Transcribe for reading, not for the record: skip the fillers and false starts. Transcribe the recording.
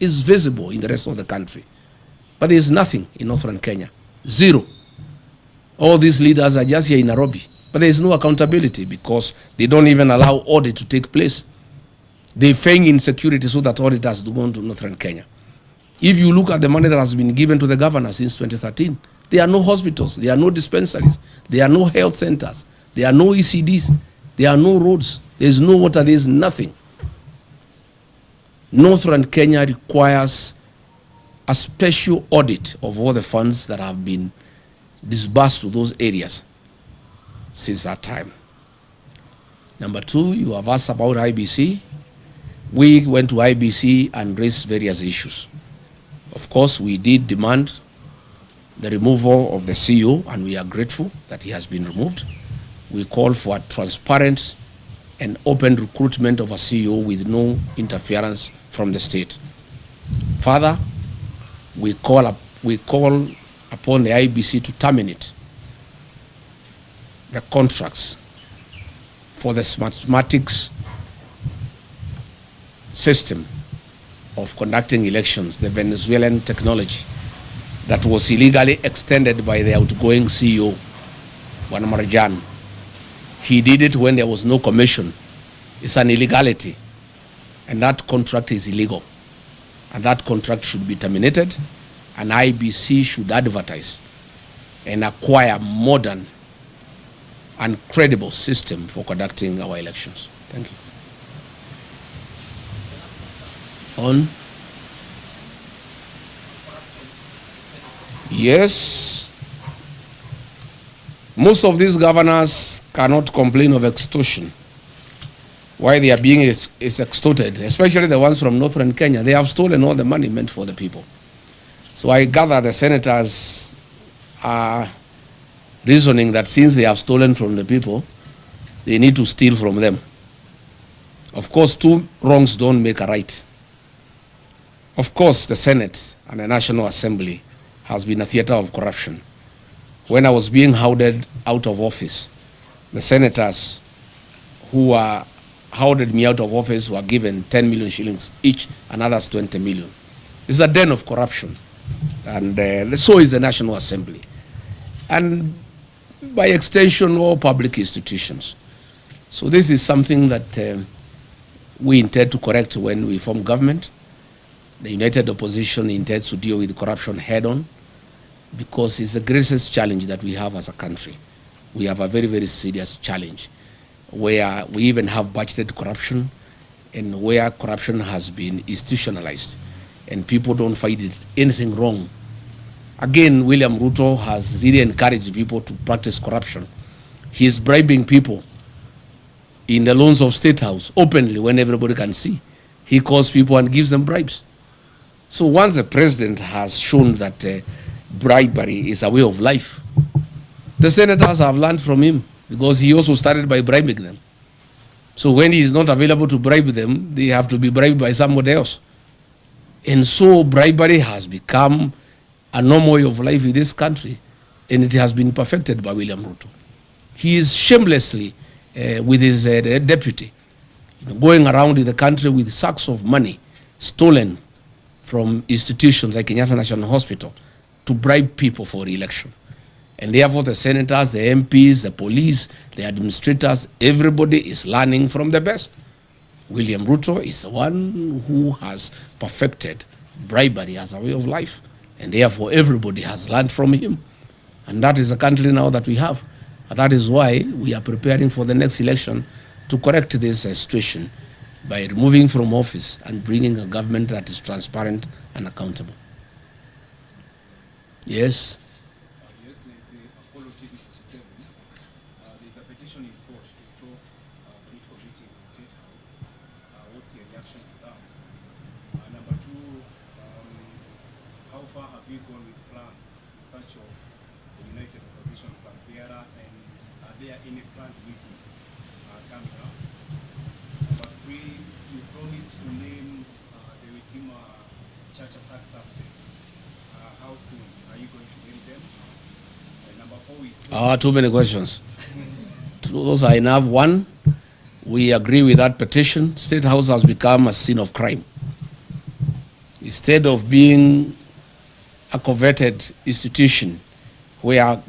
is visible in the rest of the country. But there is nothing in northern Kenya. Zero. All these leaders are just here in Nairobi. But there is no accountability because they don't even allow audit to take place. They feign insecurity so that auditors do go into northern Kenya. If you look at the money that has been given to the governor since 2013, there are no hospitals, there are no dispensaries, there are no health centers, there are no ECDs, there are no roads, there is no water, there is nothing. Northern Kenya requires a special audit of all the funds that have been disbursed to those areas since that time. Number two, you have asked about IBC. We went to IBC and raised various issues. Of course, we did demand the removal of the CEO, and we are grateful that he has been removed. We call for a transparent and open recruitment of a CEO with no interference from the state. Further, we call upon the IBC to terminate the contracts for the mathematics system of conducting elections, the Venezuelan technology that was illegally extended by the outgoing CEO, Juan Marjan. He did it when there was no commission. It's an illegality, and that contract is illegal, and that contract should be terminated, and IBC should advertise and acquire modern and credible system for conducting our elections. Thank you. On? Yes. Most of these governors cannot complain of extortion. Why they are being is extorted, especially the ones from northern Kenya. They have stolen all the money meant for the people. So I gather the senators are reasoning that since they have stolen from the people, they need to steal from them. Of course, two wrongs don't make a right. Of course, the Senate and the National Assembly has been a theater of corruption. When I was being hounded out of office, the senators who hounded me out of office were given 10 million shillings each, and others 20 million. It's a den of corruption, and so is the National Assembly. And by extension, all public institutions. So this is something that we intend to correct when we form government. The United Opposition intends to deal with corruption head-on because it's the greatest challenge that we have as a country. We have a very, very serious challenge where we even have budgeted corruption and where corruption has been institutionalized and people don't find it anything wrong. Again, William Ruto has really encouraged people to practice corruption. He is bribing people in the loans of State House openly when everybody can see. He calls people and gives them bribes. So once the president has shown that bribery is a way of life, the senators have learned from him because he also started by bribing them. So when he is not available to bribe them, they have to be bribed by somebody else. And so bribery has become a normal way of life in this country, and it has been perfected by William Ruto. He is shamelessly, with his deputy, going around in the country with sacks of money stolen from institutions like Kenyatta National Hospital to bribe people for re-election. And therefore the senators, the MPs, the police, the administrators, everybody is learning from the best. William Ruto is the one who has perfected bribery as a way of life. And therefore everybody has learned from him. And that is the country now that we have. And that is why we are preparing for the next election to correct this situation by removing from office and bringing a government that is transparent and accountable. Yes? Yes, Apollo TV 47. There's a petition in court to stop political meetings in State House. What's your reaction to that? Number two, how far have you gone with plans in search of the United Opposition Plan bearer, and are there any planned meetings coming up? Number three, you promised to name the Witima Church attack suspects. How soon are you going to name them? And number four is... Too many questions. Those are enough. One, we agree with that petition. State House has become a scene of crime. instead of being a coveted institution where